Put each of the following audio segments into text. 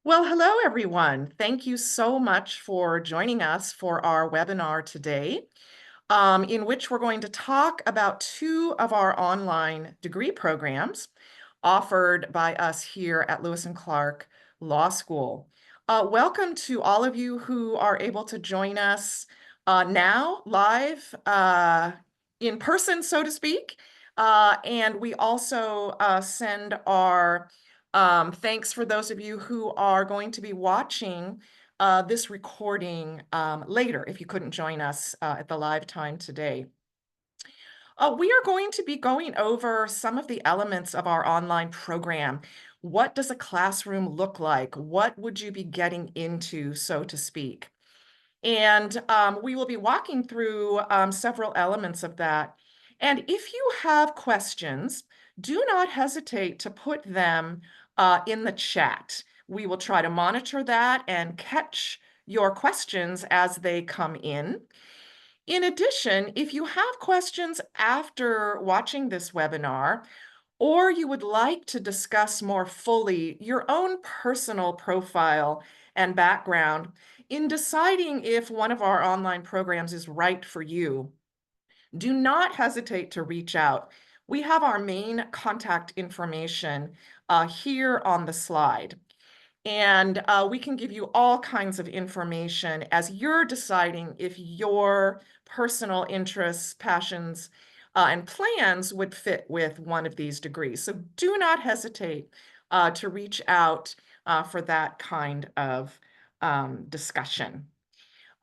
Well, hello, everyone. Thank you so much for joining us for our webinar today, in which we're going to talk about two of our online degree programs offered by us here at Lewis and Clark Law School. Welcome to all of you who are able to join us now live in person, so to speak. And we also send our thanks for those of you who are going to be watching this recording later if you couldn't join us at the live time today. We are going to be going over some of the elements of our online program. What does a classroom look like? What would you be getting into, so to speak? And we will be walking through several elements of that. And if you have questions, do not hesitate to put them in the chat. We will try to monitor that and catch your questions as they come in. In addition, if you have questions after watching this webinar, or you would like to discuss more fully your own personal profile and background in deciding if one of our online programs is right for you, do not hesitate to reach out. We have our main contact information here on the slide. And we can give you all kinds of information as you're deciding if your personal interests, passions, and plans would fit with one of these degrees. So do not hesitate to reach out for that kind of discussion.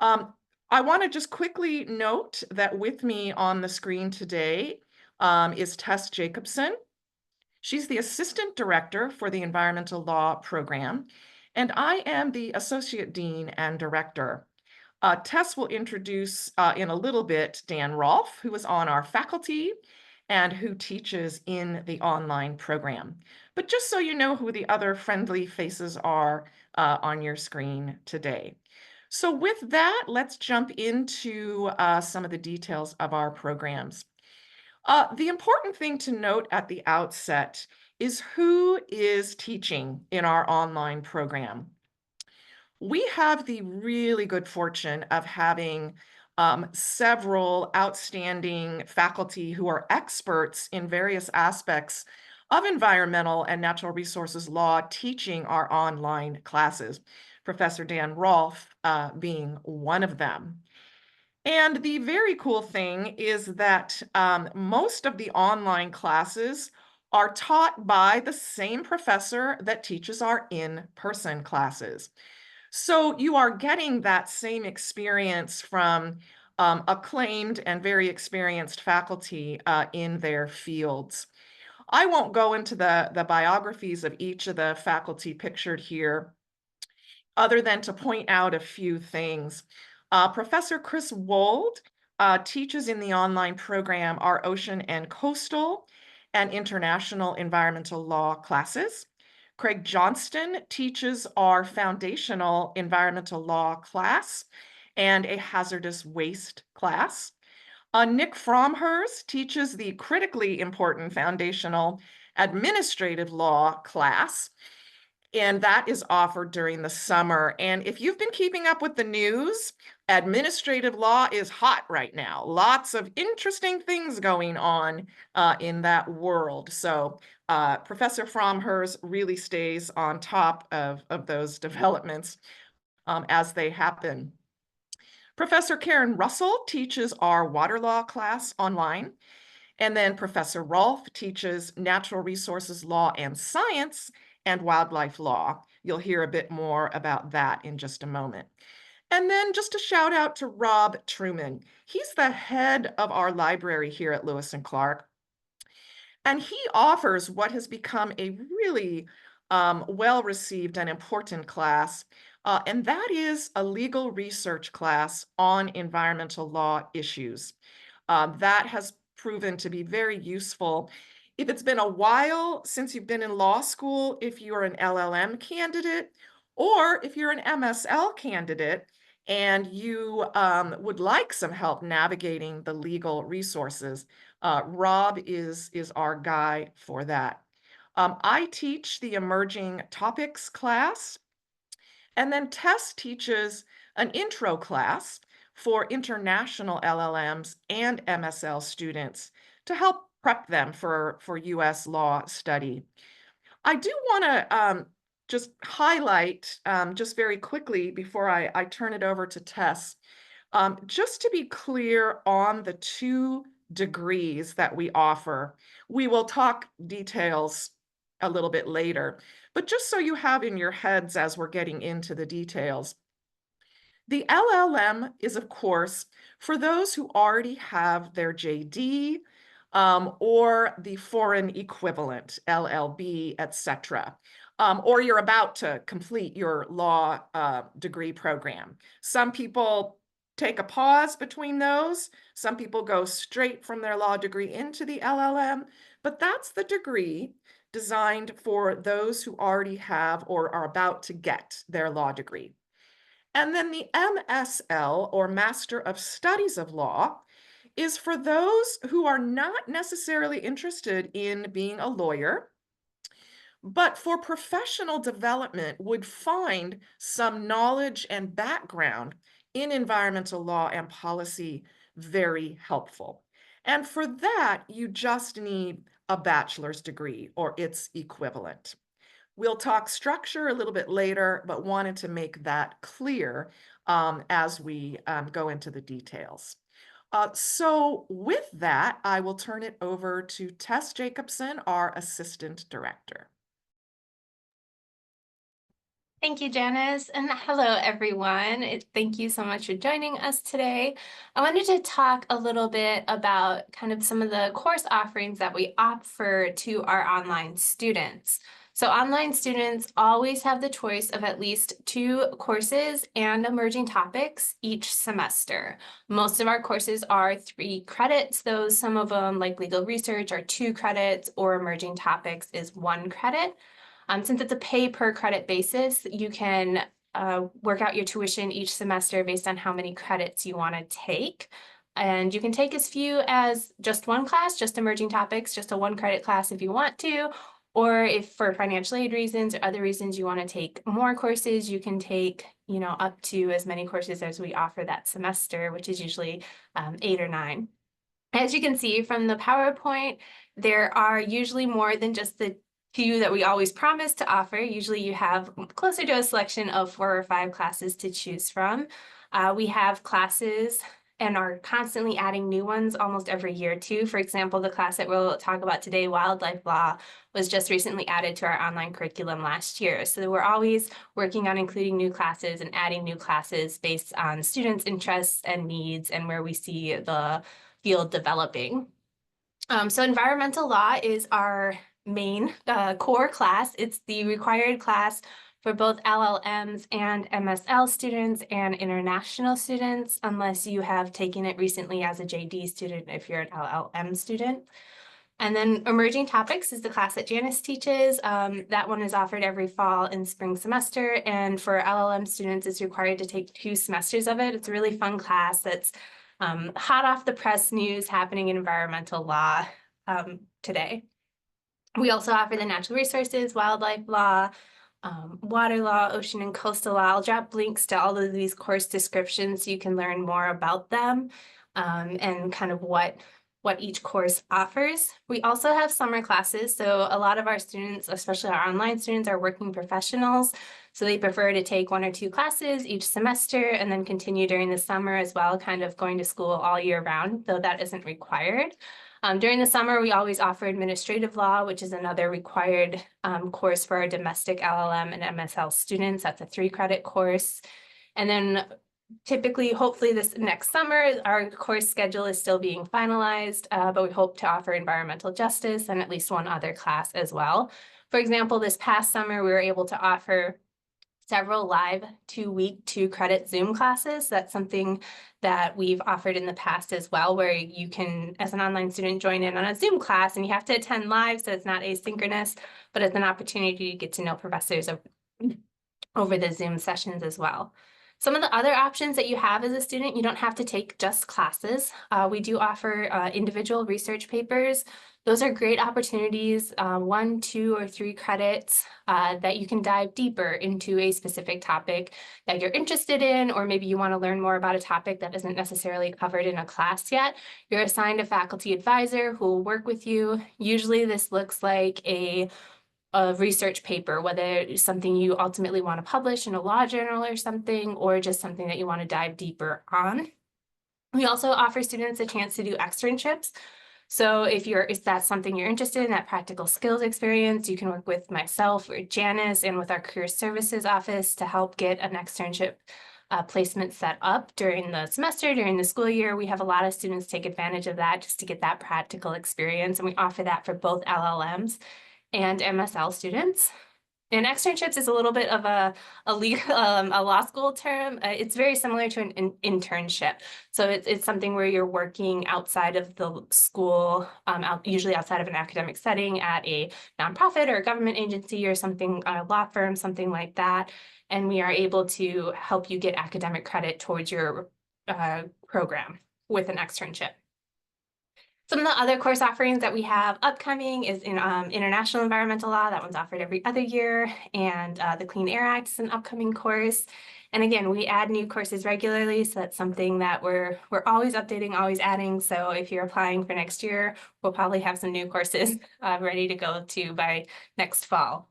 Um, I want to just quickly note that with me on the screen today is Tess Jacobsen. She's the Assistant Director for the Environmental Law Program, and I am the Associate Dean and Director. Tess will introduce in a little bit Dan Rohlf, who is on our faculty and who teaches in the online program. But just so you know who the other friendly faces are on your screen today. So with that, let's jump into some of the details of our programs. The important thing to note at the outset is who is teaching in our online program. We have the really good fortune of having several outstanding faculty who are experts in various aspects of environmental and natural resources law teaching our online classes, Professor Dan Rohlf being one of them. And the very cool thing is that most of the online classes are taught by the same professor that teaches our in-person classes. So you are getting that same experience from acclaimed and very experienced faculty in their fields. I won't go into the biographies of each of the faculty pictured here, other than to point out a few things. Professor Chris Wold teaches in the online program our ocean and coastal and international environmental law classes. Craig Johnston teaches our foundational environmental law class and a hazardous waste class. Nick Fromhurst teaches the critically important foundational administrative law class, and that is offered during the summer. And if you've been keeping up with the news, administrative law is hot right now. Lots of interesting things going on in that world. So Professor Fromhurst really stays on top of those developments as they happen. Professor Karen Russell teaches our water law class online. And then Professor Rohlf teaches natural resources law and science and wildlife law. You'll hear a bit more about that in just a moment. And then just a shout out to Rob Truman. He's the head of our library here at Lewis and Clark. And he offers what has become a really well-received and important class, and that is a legal research class on environmental law issues. That has proven to be very useful. If it's been a while since you've been in law school, if you're an LLM candidate, or if you're an MSL candidate, and you would like some help navigating the legal resources, Rob is our guy for that. I teach the emerging topics class, And then Tess teaches an intro class for international LLMs and MSL students to help prep them for US law study. I do want to just highlight just very quickly before I turn it over to Tess, just to be clear on the 2 degrees that we offer. We will talk details a little bit later, but just so you have in your heads as we're getting into the details. The LLM is, of course, for those who already have their JD or the foreign equivalent, LLB, etc. Or you're about to complete your law degree program. Some people take a pause between those. Some people go straight from their law degree into the LLM, but that's the degree designed for those who already have or are about to get their law degree. And then the MSL, or Master of Studies of Law, is for those who are not necessarily interested in being a lawyer, but for professional development would find some knowledge and background in environmental law and policy very helpful. And for that, you just need a bachelor's degree or its equivalent. We'll talk structure a little bit later, but wanted to make that clear as we go into the details. So with that, I will turn it over to Tess Jacobsen, our Assistant Director. Thank you, Janice, and hello, everyone. Thank you so much for joining us today. I wanted to talk a little bit about kind of some of the course offerings that we offer to our online students. So online students always have the choice of at least 2 courses and emerging topics each semester. Most of our courses are 3 credits, though some of them, like legal research, are 2 credits, or emerging topics is 1 credit. Since it's a pay per credit basis, you can work out your tuition each semester based on how many credits you want to take. And you can take as few as just 1 class, just emerging topics, just a 1 credit class if you want to. Or if for financial aid reasons or other reasons you want to take more courses, you can take, up to as many courses as we offer that semester, which is usually 8 or 9. As you can see from the PowerPoint, there are usually more than just the few that we always promise to offer. Usually you have closer to a selection of 4 or 5 classes to choose from. We have classes and are constantly adding new ones almost every year too. For example, the class that we'll talk about today, Wildlife Law, was just recently added to our online curriculum last year. So we're always working on including new classes and adding new classes based on students' interests and needs and where we see the field developing. So environmental law is our main core class. It's the required class for both LLMs and MSL students and international students, unless you have taken it recently as a JD student if you're an LLM student. And then emerging topics is the class that Janice teaches. That one is offered every fall and spring semester. And for LLM students, it's required to take 2 semesters of it. It's a really fun class that's hot off the press news happening in environmental law today. We also offer the natural resources, wildlife law, water law, ocean and coastal law. I'll drop links to all of these course descriptions so you can learn more about them and kind of what each course offers. We also have summer classes. So a lot of our students, especially our online students, are working professionals. So they prefer to take 1 or 2 classes each semester and then continue during the summer as well, kind of going to school all year round, though that isn't required. During the summer, we always offer administrative law, which is another required course for our domestic LLM and MSL students. That's a 3 credit course. And then typically, hopefully this next summer, our course schedule is still being finalized, but we hope to offer environmental justice and at least 1 other class as well. For example, this past summer, we were able to offer several live 2-week 2 credit Zoom classes. That's something that we've offered in the past as well, where you can, as an online student, join in on a Zoom class and you have to attend live, so it's not asynchronous, but it's an opportunity to get to know professors over the Zoom sessions as well. Some of the other options that you have as a student, you don't have to take just classes. We do offer individual research papers. Those are great opportunities, 1, 2, or 3 credits that you can dive deeper into a specific topic that you're interested in, or maybe you want to learn more about a topic that isn't necessarily covered in a class yet. You're assigned a faculty advisor who will work with you. Usually this looks like a research paper, whether it's something you ultimately want to publish in a law journal or something, or just something that you want to dive deeper on. We also offer students a chance to do externships. So if that's something you're interested in, that practical skills experience, you can work with myself or Janice and with our career services office to help get an externship placement set up during the semester, during the school year. We have a lot of students take advantage of that just to get that practical experience, and we offer that for both LLMs and MSL students. And externships is a little bit of a law school term. It's very similar to an internship. So it's something where you're working outside of the school, usually outside of an academic setting at a nonprofit or a government agency or something, a law firm, something like that. And we are able to help you get academic credit towards your program with an externship. Some of the other course offerings that we have upcoming is in international environmental law. That one's offered every other year. And the Clean Air Act is an upcoming course. And again, we add new courses regularly. So that's something that we're always updating, always adding. So if you're applying for next year, we'll probably have some new courses ready to go to by next fall.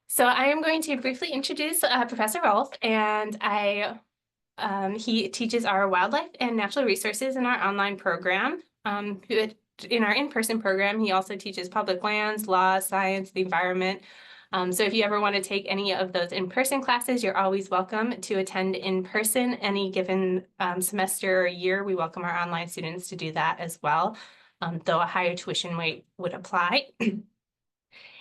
So I am going to briefly introduce Professor Rohlf, and he teaches our wildlife and natural resources in our online program. In our in-person program, he also teaches public lands, law, science, the environment. So if you ever want to take any of those in-person classes, you're always welcome to attend in person any given semester or year. We welcome our online students to do that as well, though a higher tuition rate would apply.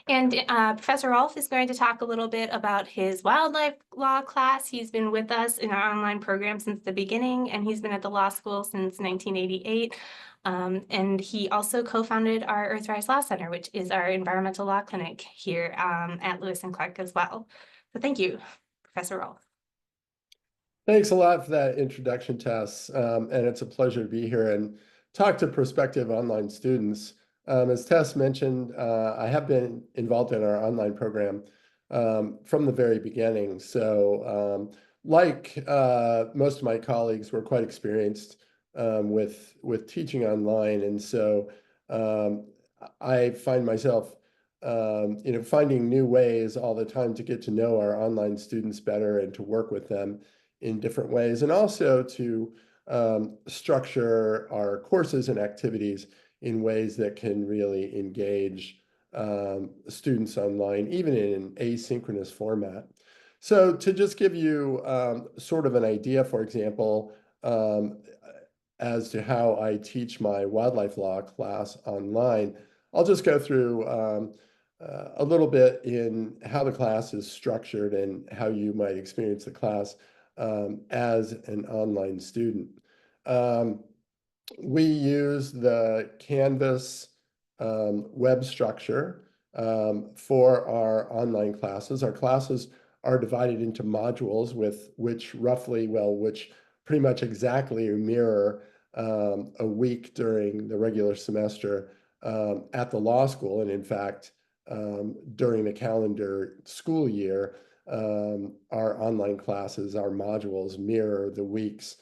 And Professor Rohlf is going to talk a little bit about his wildlife law class. He's been with us in our online program since the beginning, and he's been at the law school since 1988. And he also co-founded our Earthrise Law Center, which is our environmental law clinic here at Lewis and Clark as well. So thank you, Professor Rohlf. Thanks a lot for that introduction, Tess. And it's a pleasure to be here and talk to prospective online students. As Tess mentioned, I have been involved in our online program from the very beginning. So like most of my colleagues, we're quite experienced with teaching online. And so I find myself finding new ways all the time to get to know our online students better and to work with them in different ways, and also to structure our courses and activities in ways that can really engage students online, even in an asynchronous format. So to just give you sort of an idea, for example, as to how I teach my wildlife law class online, I'll just go through a little bit in how the class is structured and how you might experience the class as an online student. We use the Canvas web structure for our online classes. Our classes are divided into modules which pretty much exactly mirror a week during the regular semester at the law school. And in fact, during the calendar school year, our online classes, our modules mirror the weeks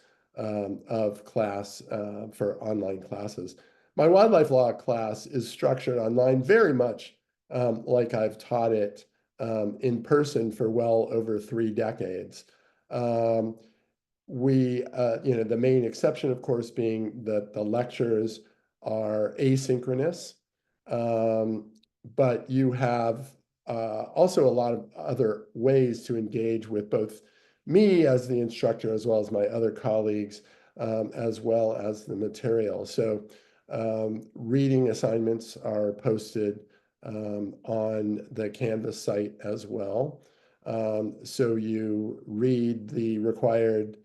of class for online classes. My wildlife law class is structured online very much like I've taught it in person for well over 3 decades. The main exception, of course, being that the lectures are asynchronous, but you have also a lot of other ways to engage with both me as the instructor, as well as my other colleagues, as well as the material. So reading assignments are posted on the Canvas site as well. So you read the required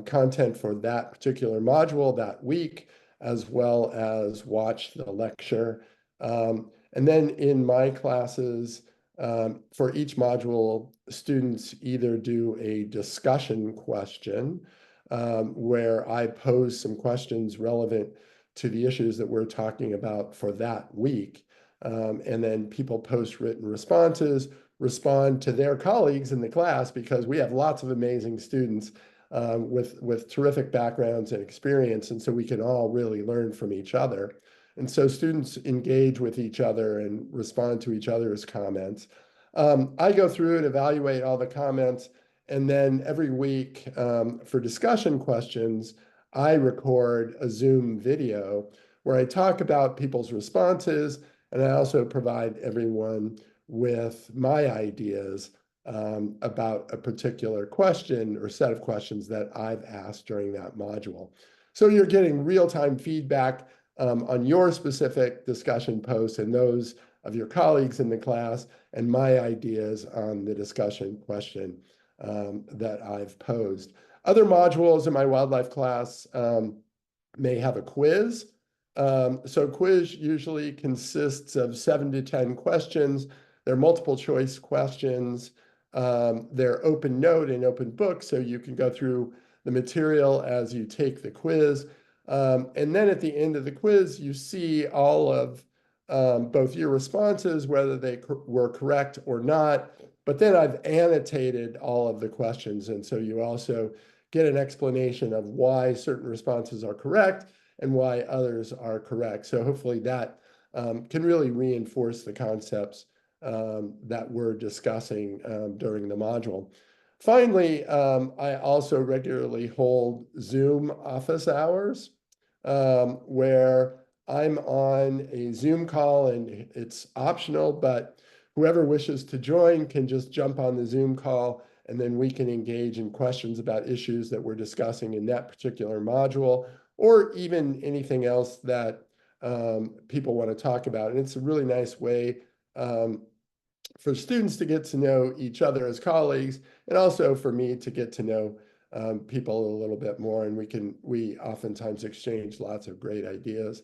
content for that particular module that week, as well as watch the lecture. And then in my classes, For each module, students either do a discussion question where I pose some questions relevant to the issues that we're talking about for that week. And then people post written responses, respond to their colleagues in the class, because we have lots of amazing students with terrific backgrounds and experience. And so we can all really learn from each other. And so students engage with each other and respond to each other's comments. I go through and evaluate all the comments. And then every week for discussion questions, I record a Zoom video where I talk about people's responses. And I also provide everyone with my ideas about a particular question or set of questions that I've asked during that module. So you're getting real-time feedback on your specific discussion posts and those of your colleagues in the class, and my ideas on the discussion question that I've posed. Other modules in my wildlife class may have a quiz. So quiz usually consists of 7 to 10 questions. They're multiple choice questions. They're open note and open book, so you can go through the material as you take the quiz. And then at the end of the quiz, you see all of both your responses, whether they were correct or not. But then I've annotated all of the questions. And so you also get an explanation of why certain responses are correct and why others are correct. So hopefully that can really reinforce the concepts that we're discussing during the module. Finally, I also regularly hold Zoom office hours where I'm on a Zoom call, and it's optional, but whoever wishes to join can just jump on the Zoom call, and then we can engage in questions about issues that we're discussing in that particular module, or even anything else that people want to talk about. And it's a really nice way for students to get to know each other as colleagues, and also for me to get to know people a little bit more. And we oftentimes exchange lots of great ideas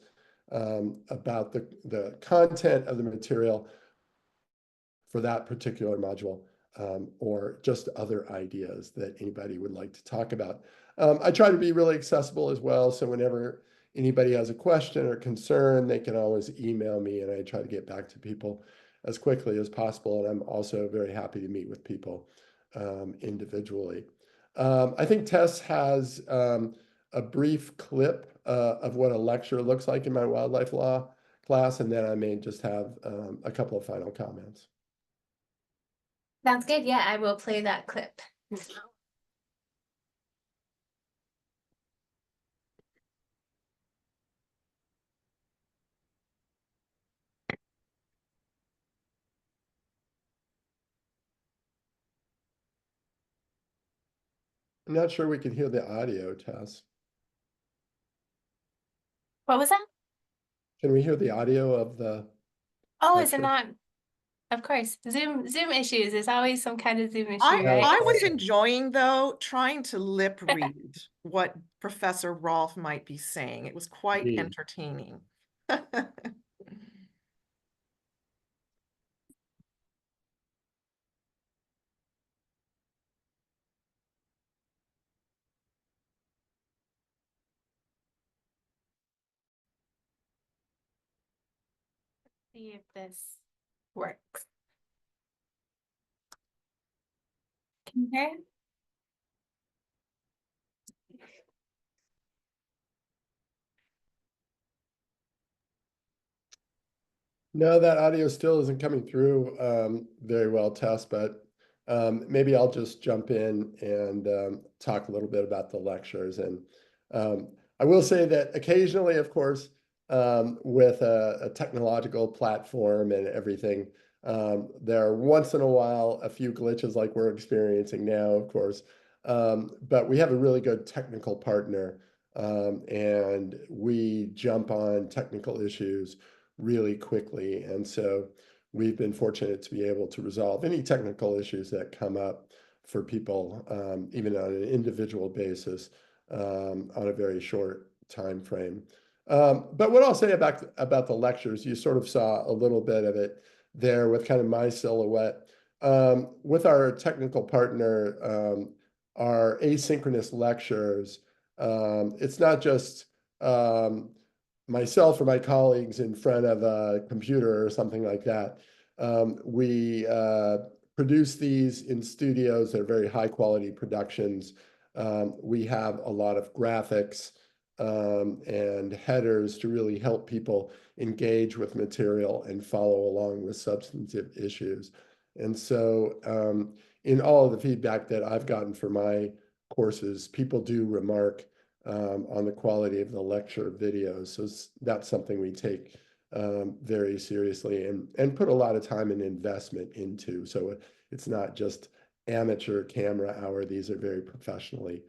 about the content of the material for that particular module, or just other ideas that anybody would like to talk about. I try to be really accessible as well, so whenever anybody has a question or concern, they can always email me, and I try to get back to people as quickly as possible. And I'm also very happy to meet with people individually. I think Tess has a brief clip of what a lecture looks like in my wildlife law class, and then I may just have a couple of final comments. Sounds good. Yeah, I will play that clip. I'm not sure we can hear the audio, Tess. What was that? Can we hear the audio of the Oh, is lecture? it not? Of course. Zoom issues. There's always some kind of Zoom issue, I right? was enjoying, though, trying to lip read what Professor Rohlf might be saying. It was quite Indeed. entertaining. See if this works. Can you hear it? No, that audio still isn't coming through very well, Tess, but maybe I'll just jump in and talk a little bit about the lectures. And I will say that occasionally, of course, with a technological platform and everything, there are once in a while a few glitches like we're experiencing now, of course. But we have a really good technical partner, and we jump on technical issues really quickly. And so we've been fortunate to be able to resolve any technical issues that come up for people, even on an individual basis, on a very short time frame. But what I'll say about the lectures, you sort of saw a little bit of it there with kind of my silhouette. With our technical partner, our asynchronous lectures, it's not just myself or my colleagues in front of a computer or something like that. We produce these in studios. They're very high quality productions. We have a lot of graphics and headers to really help people engage with material and follow along with substantive issues. And so in all of the feedback that I've gotten for my courses, people do remark on the quality of the lecture videos. So that's something we take very seriously and put a lot of time and investment into. So it's not just amateur camera hour. These are very professionally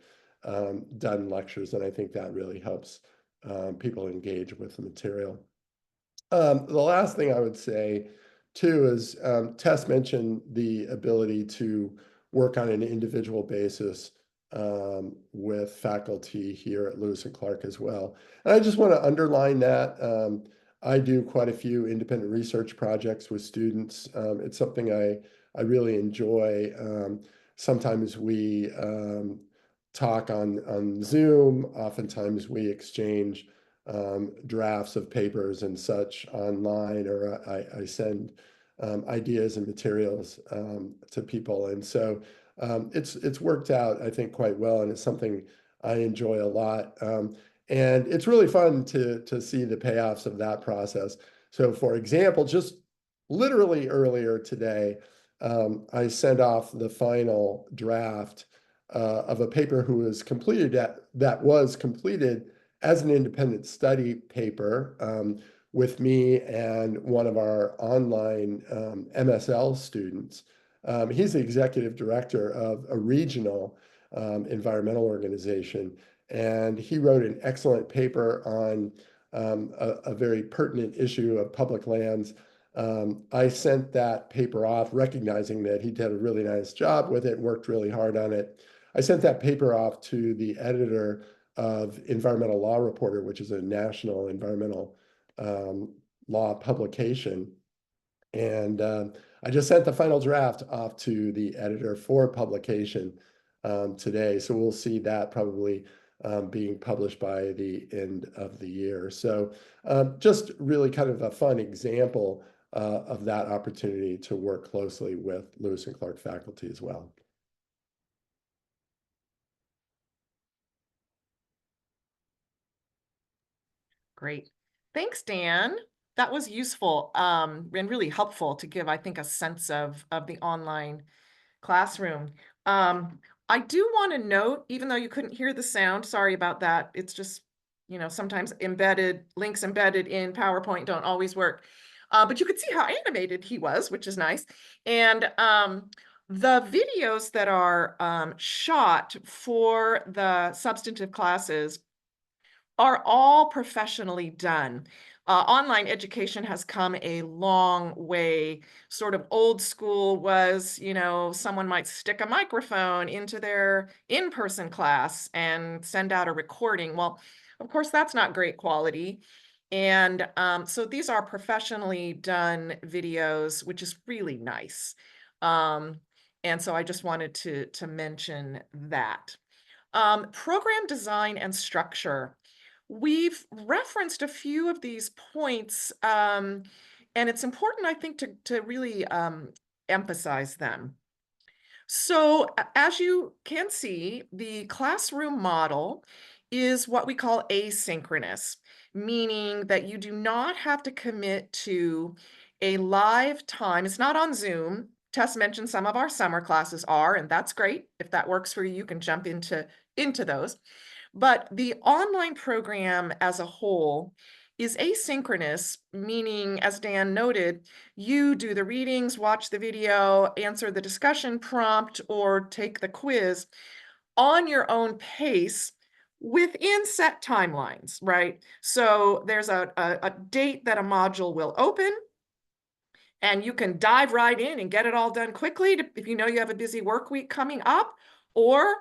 done lectures, and I think that really helps people engage with the material. The last thing I would say too is Tess mentioned the ability to work on an individual basis with faculty here at Lewis and Clark as well. And I just want to underline that. I do quite a few independent research projects with students. It's something I really enjoy. Sometimes we talk on Zoom. Oftentimes we exchange drafts of papers and such online, or I send ideas and materials to people. And so it's worked out, I think, quite well, and it's something I enjoy a lot. And it's really fun to see the payoffs of that process. So for example, just literally earlier today, I sent off the final draft of a paper that was completed as an independent study paper with me and one of our online MSL students. He's the executive director of a regional environmental organization, and he wrote an excellent paper on a very pertinent issue of public lands. I sent that paper off, recognizing that he did a really nice job with it, worked really hard on it. I sent that paper off to the editor of Environmental Law Reporter, which is a national environmental law publication. And I just sent the final draft off to the editor for publication today. So we'll see that probably being published by the end of the year. So just really kind of a fun example of that opportunity to work closely with Lewis and Clark faculty as well. Great. Thanks, Dan. That was useful and really helpful to give, I think, a sense of the online classroom. I do want to note, even though you couldn't hear the sound, sorry about that. It's just, sometimes links embedded in PowerPoint don't always work. But you could see how animated he was, which is nice. And the videos that are shot for the substantive classes are all professionally done. Online education has come a long way. Sort of old school was, someone might stick a microphone into their in-person class and send out a recording. Well, of course, that's not great quality. And so these are professionally done videos, which is really nice. And so I just wanted to mention that. Program design and structure. We've referenced a few of these points, and it's important, I think, to really emphasize them. So as you can see, the classroom model is what we call asynchronous, meaning that you do not have to commit to a live time. It's not on Zoom. Tess mentioned some of our summer classes are, and that's great. If that works for you, you can jump into those. But the online program as a whole is asynchronous, meaning, as Dan noted, you do the readings, watch the video, answer the discussion prompt, or take the quiz on your own pace within set timelines, right? So there's a date that a module will open, and you can dive right in and get it all done quickly if you know you have a busy work week coming up, or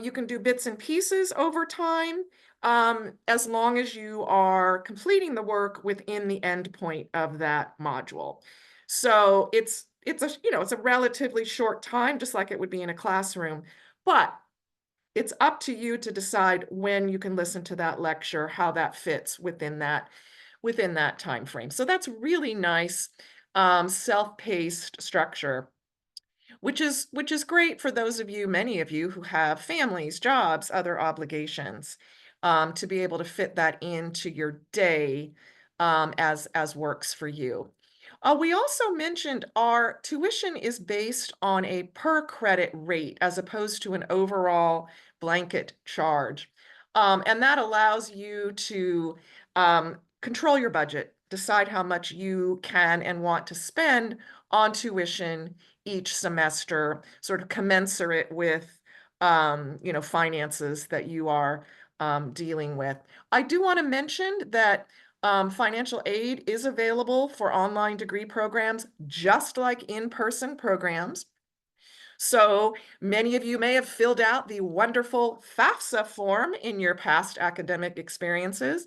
you can do bits and pieces over time as long as you are completing the work within the end point of that module. So it's a, it's a relatively short time, just like it would be in a classroom, but it's up to you to decide when you can listen to that lecture, how that fits within that time frame. So that's really nice, self-paced structure, which is great for those of you, many of you who have families, jobs, other obligations, to be able to fit that into your day, as works for you. We also mentioned our tuition is based on a per credit rate as opposed to an overall blanket charge. And that allows you to control your budget, decide how much you can and want to spend on tuition each semester, sort of commensurate with finances that you are dealing with. I do want to mention that financial aid is available for online degree programs, just like in-person programs. So many of you may have filled out the wonderful FAFSA form in your past academic experiences,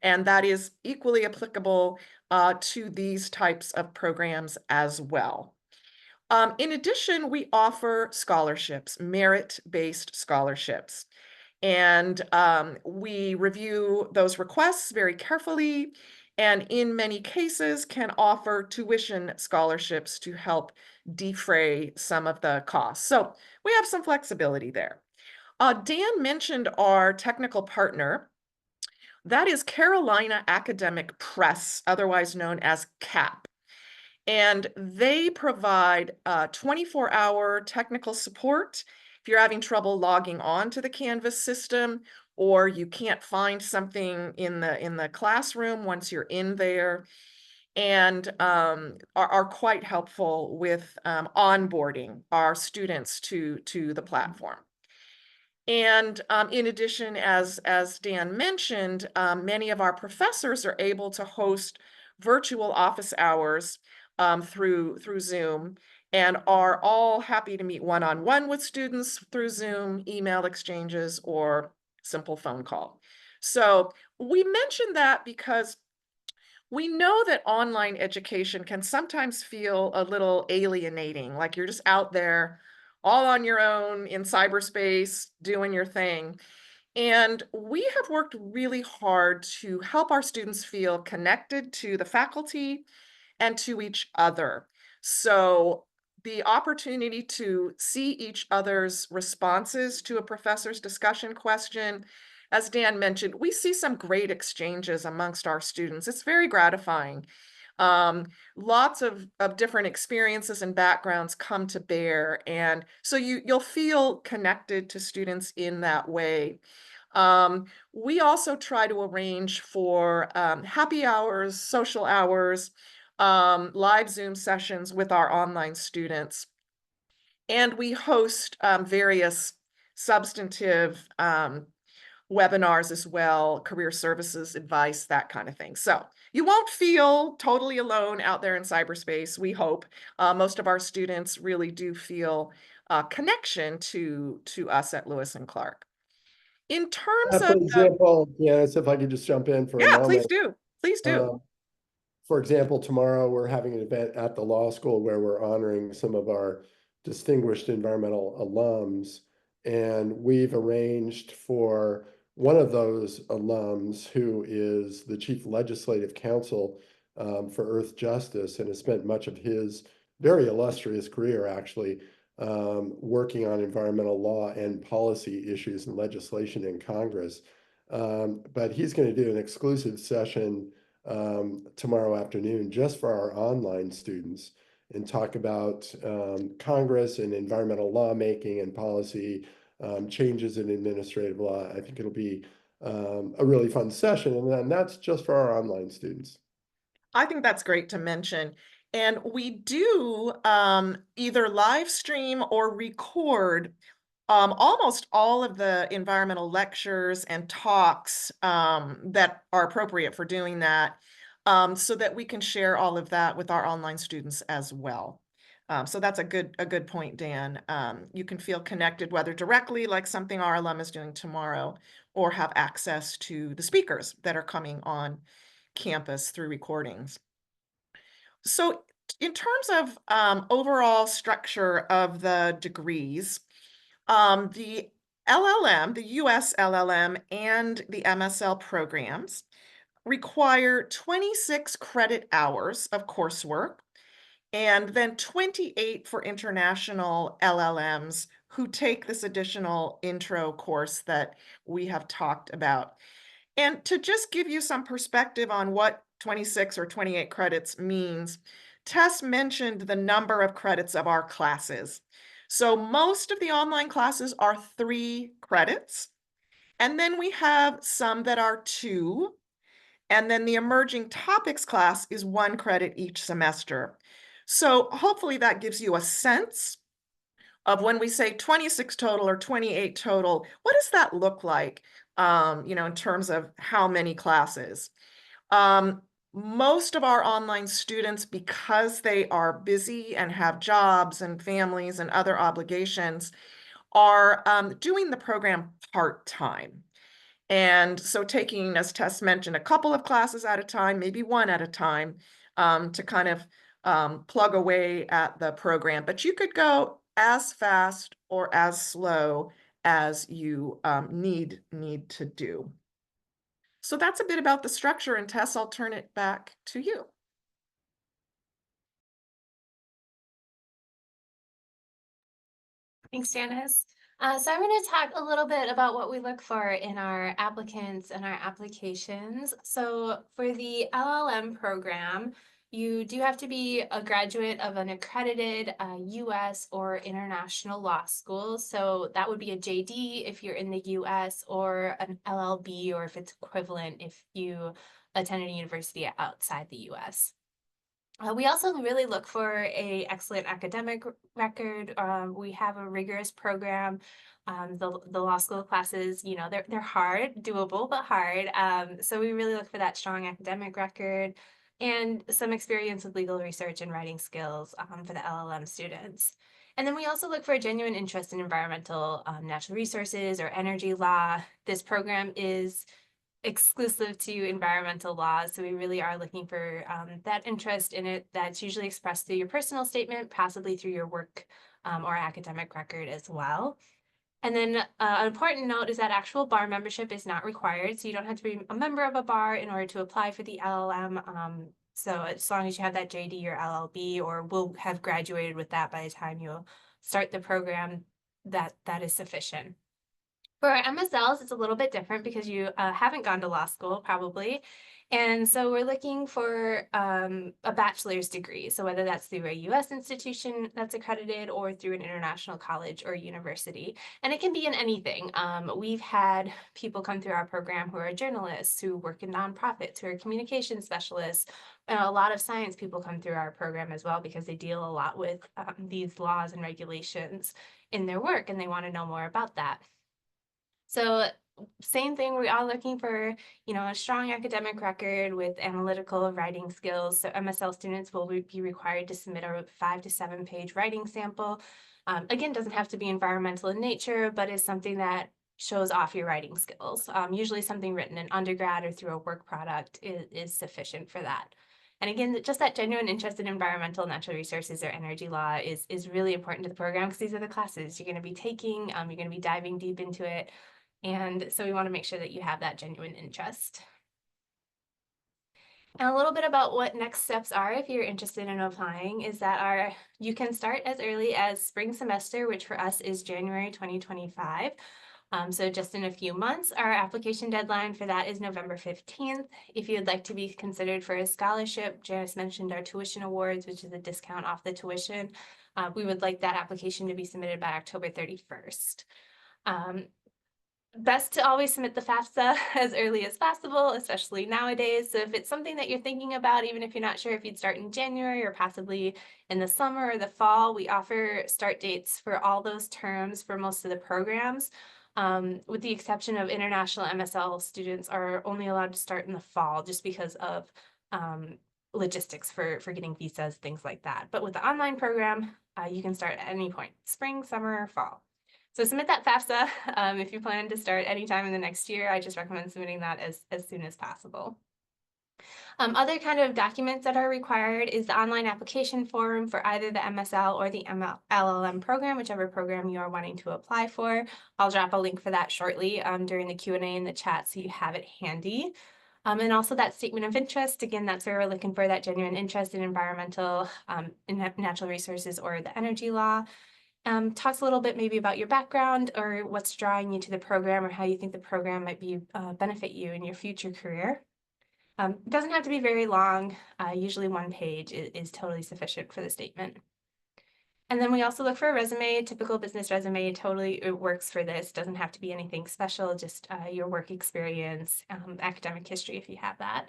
and that is equally applicable to these types of programs as well. In addition, we offer scholarships, merit-based scholarships. And we review those requests very carefully, and in many cases can offer tuition scholarships to help defray some of the costs. So we have some flexibility there. Dan mentioned our technical partner. That is Carolina Academic Press, otherwise known as CAP. And they provide 24-hour technical support. If you're having trouble logging on to the Canvas system, or you can't find something in the classroom once you're in there, and are quite helpful with onboarding our students to the platform. And in addition, as Dan mentioned, many of our professors are able to host virtual office hours through Zoom, and are all happy to meet one-on-one with students through Zoom, email exchanges, or simple phone call. So we mentioned that because we know that online education can sometimes feel a little alienating, like you're just out there all on your own in cyberspace doing your thing. And we have worked really hard to help our students feel connected to the faculty and to each other. So the opportunity to see each other's responses to a professor's discussion question, as Dan mentioned, we see some great exchanges amongst our students. It's very gratifying. Lots of different experiences and backgrounds come to bear, and so you'll feel connected to students in that way. We also try to arrange for happy hours, social hours, live Zoom sessions with our online students. And we host various substantive webinars as well, career services, advice, that kind of thing. So you won't feel totally alone out there in cyberspace, we hope. Most of our students really do feel connection to us at Lewis and Clark. In terms For of the, example, yes, if I could just jump in for a yeah, please moment. do. Please do. Um, For example, tomorrow we're having an event at the law school where we're honoring some of our distinguished environmental alums. And we've arranged for one of those alums, who is the chief legislative counsel for Earth Justice and has spent much of his very illustrious career actually working on environmental law and policy issues and legislation in Congress. But he's going to do an exclusive session tomorrow afternoon just for our online students and talk about Congress and environmental lawmaking and policy changes in administrative law. I think it'll be a really fun session, and then that's just for our online students. I think that's great to mention. And we do either live stream or record almost all of the environmental lectures and talks that are appropriate for doing that, so that we can share all of that with our online students as well. So that's a good point, Dan. You can feel connected, whether directly, like something our alum is doing tomorrow, or have access to the speakers that are coming on campus through recordings. So In terms of overall structure of the degrees, the LLM, the US LLM, and the MSL programs require 26 credit hours of coursework and then 28 for international LLMs who take this additional intro course that we have talked about. And to just give you some perspective on what 26 or 28 credits means, Tess mentioned the number of credits of our classes. So most of the online classes are 3 credits, and then we have some that are 2, and then the emerging topics class is 1 credit each semester. So hopefully that gives you a sense of when we say 26 total or 28 total, what does that look like, in terms of how many classes? Um, Most of our online students, because they are busy and have jobs and families and other obligations, are doing the program part-time. And so taking, as Tess mentioned, a couple of classes at a time, maybe one at a time, to kind of plug away at the program. But you could go as fast or as slow as you need to do. So that's a bit about the structure, and Tess, I'll turn it back to you. Thanks, Janice. So I'm going to talk a little bit about what we look for in our applicants and our applications. So for the LLM program, you do have to be a graduate of an accredited US or international law school. So that would be a JD if you're in the US, or an LLB, or if it's equivalent if you attended a university outside the US. We also really look for a excellent academic record. We have a rigorous program. The law school classes, they're hard, doable, but hard. So we really look for that strong academic record and some experience with legal research and writing skills for the LLM students. And then we also look for a genuine interest in environmental, natural resources, or energy law. This program is exclusive to environmental laws. So we really are looking for that interest in it that's usually expressed through your personal statement, possibly through your work or academic record as well. And then an important note is that actual bar membership is not required. So you don't have to be a member of a bar in order to apply for the LLM. So as long as you have that JD or LLB, or will have graduated with that by the time you start the program, that is sufficient. For our MSLs, it's a little bit different because you haven't gone to law school, probably. And so we're looking for a bachelor's degree. So whether that's through a US institution that's accredited, or through an international college or university. And it can be in anything. We've had people come through our program who are journalists, who work in nonprofits, who are communication specialists. And a lot of science people come through our program as well, because they deal a lot with these laws and regulations in their work, and they want to know more about that. So same thing, we are looking for, a strong academic record with analytical writing skills. So MSL students will be required to submit a 5 to 7 page writing sample. Again, doesn't have to be environmental in nature, but is something that shows off your writing skills. Usually something written in undergrad or through a work product is sufficient for that. And again, just that genuine interest in environmental, natural resources, or energy law is really important to the program, because these are the classes you're going to be taking. You're going to be diving deep into it. And so we want to make sure that you have that genuine interest. And a little bit about what next steps are if you're interested in applying is that you can start as early as spring semester, which for us is January 2025. So just in a few months. Our application deadline for that is November 15th. If you'd like to be considered for a scholarship, Janice mentioned our tuition awards, which is a discount off the tuition. We would like that application to be submitted by October 31st. Best to always submit the FAFSA as early as possible, especially nowadays. So if it's something that you're thinking about, even if you're not sure if you'd start in January or possibly in the summer or the fall, we offer start dates for all those terms for most of the programs. With the exception of international MSL students are only allowed to start in the fall, just because of logistics for getting visas, things like that. But with the online program, you can start at any point, spring, summer, or fall. So submit that FAFSA if you plan to start anytime in the next year. I just recommend submitting that as soon as possible. Other kind of documents that are required is the online application form for either the MSL or the LLM program, whichever program you are wanting to apply for. I'll drop a link for that shortly during the Q&A in the chat so you have it handy. And also that statement of interest, again, that's where we're looking for that genuine interest in environmental, in natural resources or the energy law. Talks a little bit maybe about your background or what's drawing you to the program or how you think the program might be benefit you in your future career. It doesn't have to be very long. Usually 1 page is totally sufficient for the statement. And then we also look for a resume, typical business resume, totally it works for this. Doesn't have to be anything special, just your work experience, academic history if you have that.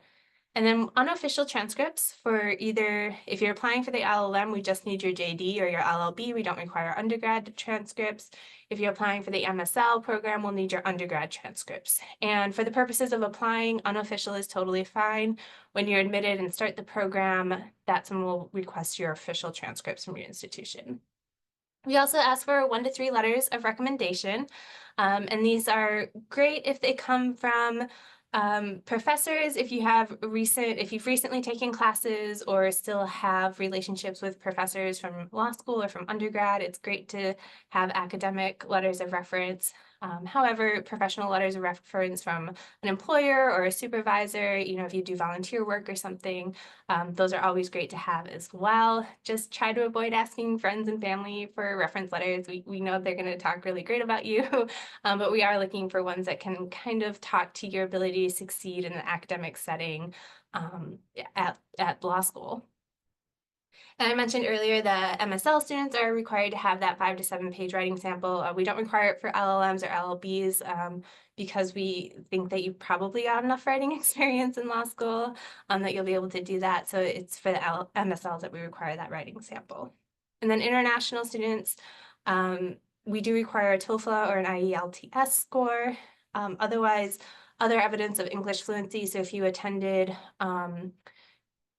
And then unofficial transcripts for either, if you're applying for the LLM, we just need your JD or your LLB. We don't require undergrad transcripts. If you're applying for the MSL program, we'll need your undergrad transcripts. And for the purposes of applying, unofficial is totally fine. When you're admitted and start the program, that's when we'll request your official transcripts from your institution. We also ask for 1 to 3 letters of recommendation. And these are great if they come from professors, if you've recently taken classes or still have relationships with professors from law school or from undergrad, it's great to have academic letters of reference. However, professional letters of reference from an employer or a supervisor, if you do volunteer work or something, those are always great to have as well. Just try to avoid asking friends and family for reference letters. We know they're going to talk really great about you, but we are looking for ones that can kind of talk to your ability to succeed in an academic setting at law school. And I mentioned earlier that MSL students are required to have that 5 to 7 page writing sample. We don't require it for LLMs or LLBs because we think that you probably got enough writing experience in law school that you'll be able to do that. So it's for the MSLs that we require that writing sample. And then international students, we do require a TOEFL or an IELTS score. Otherwise, other evidence of English fluency. So if you attended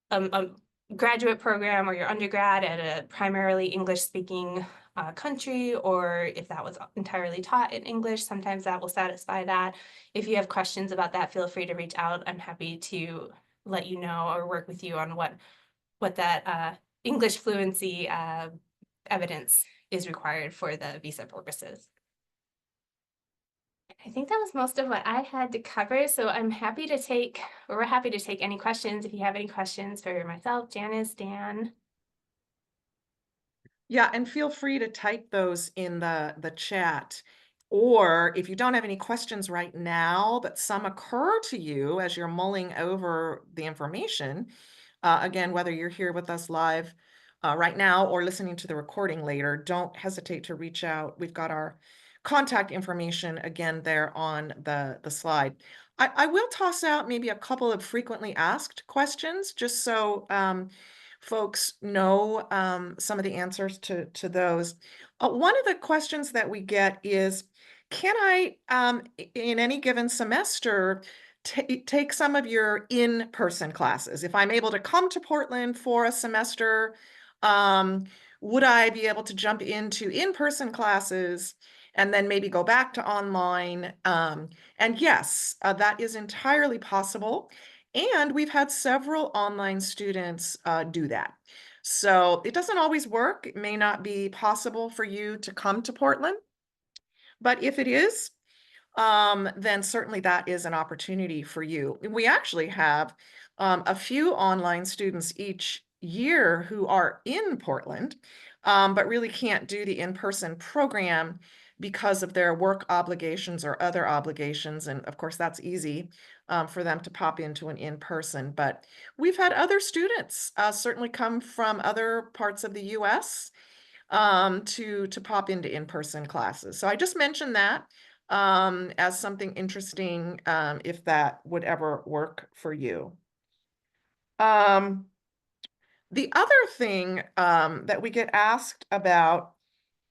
a graduate program or your undergrad at a primarily English-speaking country, or if that was entirely taught in English, sometimes that will satisfy that. If you have questions about that, feel free to reach out. I'm happy to let you know or work with you on what that English fluency evidence is required for the visa purposes. I think that was most of what I had to cover, so we're happy to take any questions if you have any questions for myself, Janice, Dan. Yeah, and feel free to type those in the chat. Or if you don't have any questions right now, but some occur to you as you're mulling over the information, again, whether you're here with us live right now or listening to the recording later, don't hesitate to reach out. We've got our contact information again there on the slide. I will toss out maybe a couple of frequently asked questions just so folks know some of the answers to those. One of the questions that we get is, can I, in any given semester, take some of your in-person classes? If I'm able to come to Portland for a semester, would I be able to jump into in-person classes and then maybe go back to online? And yes, that is entirely possible. And we've had several online students do that. So it doesn't always work. It may not be possible for you to come to Portland, but if it is, then certainly that is an opportunity for you. We actually have a few online students each year who are in Portland, but really can't do the in-person program because of their work obligations or other obligations. And of course, that's easy for them to pop into an in-person. But we've had other students certainly come from other parts of the US to pop into in-person classes. So I just mentioned that as something interesting if that would ever work for you. The other thing that we get asked about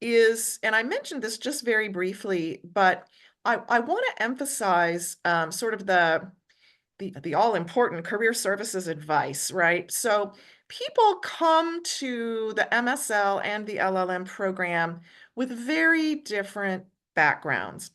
is, and I mentioned this just very briefly, but I want to emphasize sort of the all-important career services advice, right? So people come to the MSL and the LLM program with very different backgrounds.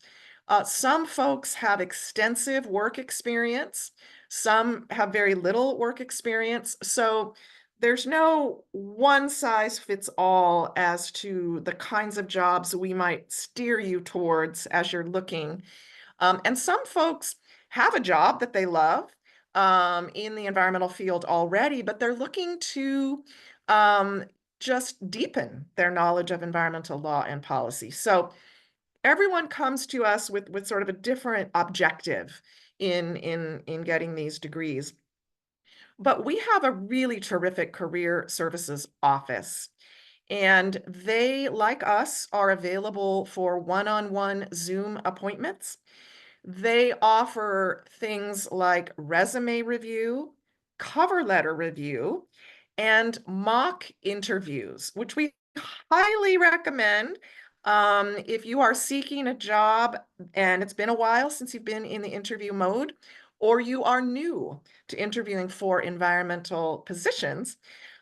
Some folks have extensive work experience. Some have very little work experience. So there's no one size fits all as to the kinds of jobs we might steer you towards as you're looking. And some folks have a job that they love in the environmental field already, but they're looking to um, just deepen their knowledge of environmental law and policy. So everyone comes to us with sort of a different objective in getting these degrees. But we have a really terrific career services office, and they, like us, are available for one-on-one Zoom appointments. They offer things like resume review, cover letter review, and mock interviews, which we highly recommend if you are seeking a job and it's been a while since you've been in the interview mode, or you are new to interviewing for environmental positions.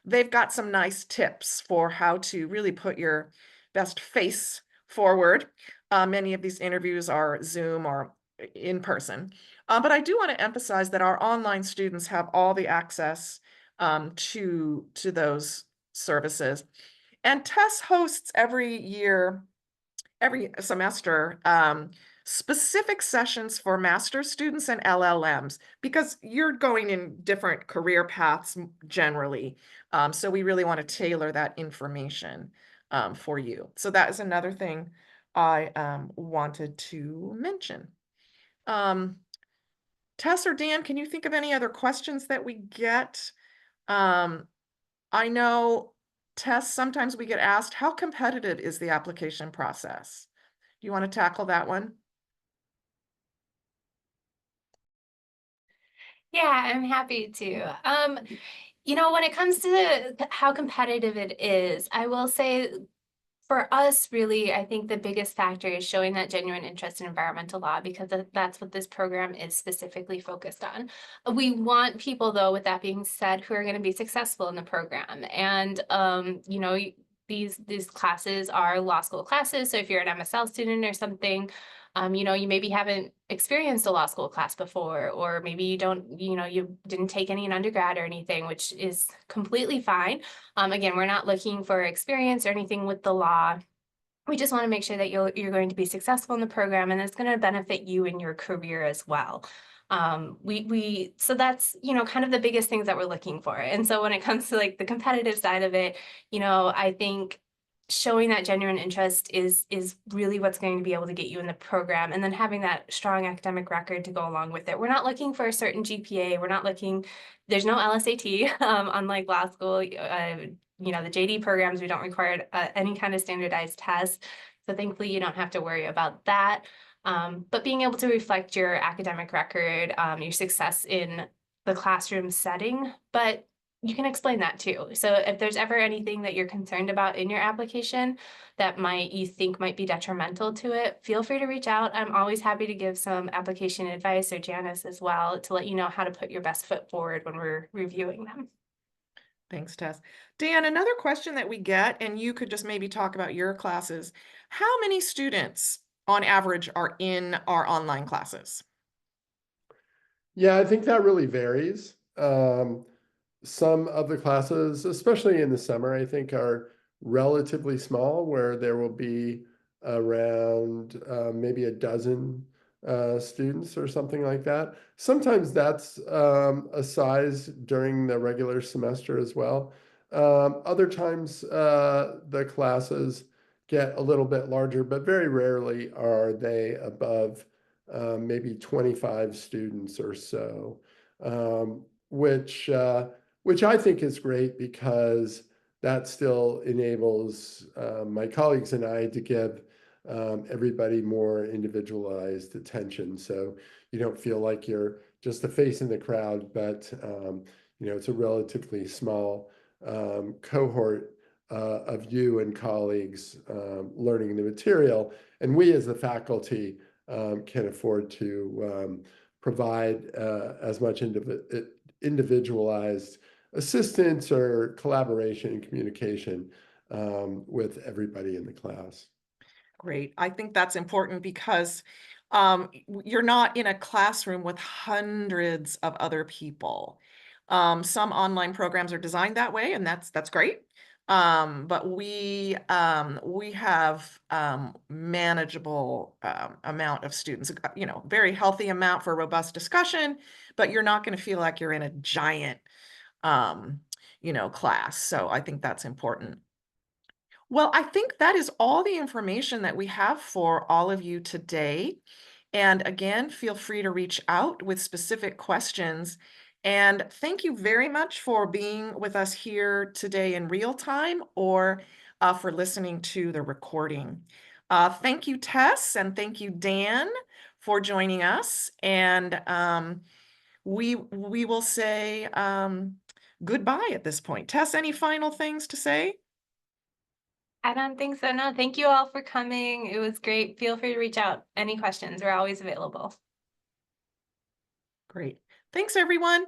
They've got some nice tips for how to really put your best face forward. Many of these interviews are Zoom or in person. But I do want to emphasize that our online students have all the access to those services. And Tess hosts every year, every semester, specific sessions for master's students and LLMs, because you're going in different career paths generally. So we really want to tailor that information for you. So that is another thing I wanted to mention. Tess or Dan, can you think of any other questions that we get? I know, Tess, sometimes we get asked, how competitive is the application process? Do you want to tackle that one? Yeah, I'm happy to. When it comes to how competitive it is, I will say for us, really, I think the biggest factor is showing that genuine interest in environmental law, because that's what this program is specifically focused on. We want people, though, with that being said, who are going to be successful in the program. And, these classes are law school classes. So if you're an MSL student or something, you maybe haven't experienced a law school class before, or maybe you didn't take any in undergrad or anything, which is completely fine. Again, we're not looking for experience or anything with the law. We just want to make sure that you're going to be successful in the program, and it's going to benefit you in your career as well. So that's, kind of the biggest things that we're looking for. And so when it comes to like the competitive side of it, I think showing that genuine interest is really what's going to be able to get you in the program, and then having that strong academic record to go along with it. We're not looking for a certain GPA. There's no LSAT, unlike law school. The JD programs, we don't require any kind of standardized test. So thankfully you don't have to worry about that. But being able to reflect your academic record, your success in the classroom setting, but you can explain that too. So if there's ever anything that you're concerned about in your application that you think might be detrimental to it, feel free to reach out. I'm always happy to give some application advice, or Janice as well, to let you know how to put your best foot forward when we're reviewing them. Thanks, Tess. Dan, another question that we get, and you could just maybe talk about your classes. How many students on average are in our online classes? Yeah, I think that really varies. Some of the classes, especially in the summer, I think are relatively small, where there will be around maybe a dozen students or something like that. Sometimes that's a size during the regular semester as well. Other times the classes get a little bit larger, but very rarely are they above maybe 25 students or so, which I think is great, because that still enables my colleagues and I to give everybody more individualized attention. So you don't feel like you're just a face in the crowd, but it's a relatively small cohort of you and colleagues learning the material. And we as the faculty can afford to provide as much individualized assistance or collaboration and communication with everybody in the class. Great. I think that's important because You're not in a classroom with hundreds of other people. Some online programs are designed that way, and that's great. But we have manageable amount of students, very healthy amount for robust discussion, but you're not going to feel like you're in a giant um, class. So I think that's important. Well, I think that is all the information that we have for all of you today. And again, feel free to reach out with specific questions. And thank you very much for being with us here today in real time, or for listening to the recording. Thank you, Tess, and thank you, Dan, for joining us. And we will say goodbye at this point. Tess, any final things to say? I don't think so. No, thank you all for coming. It was great. Feel free to reach out. Any questions, we're always available. Great. Thanks, everyone.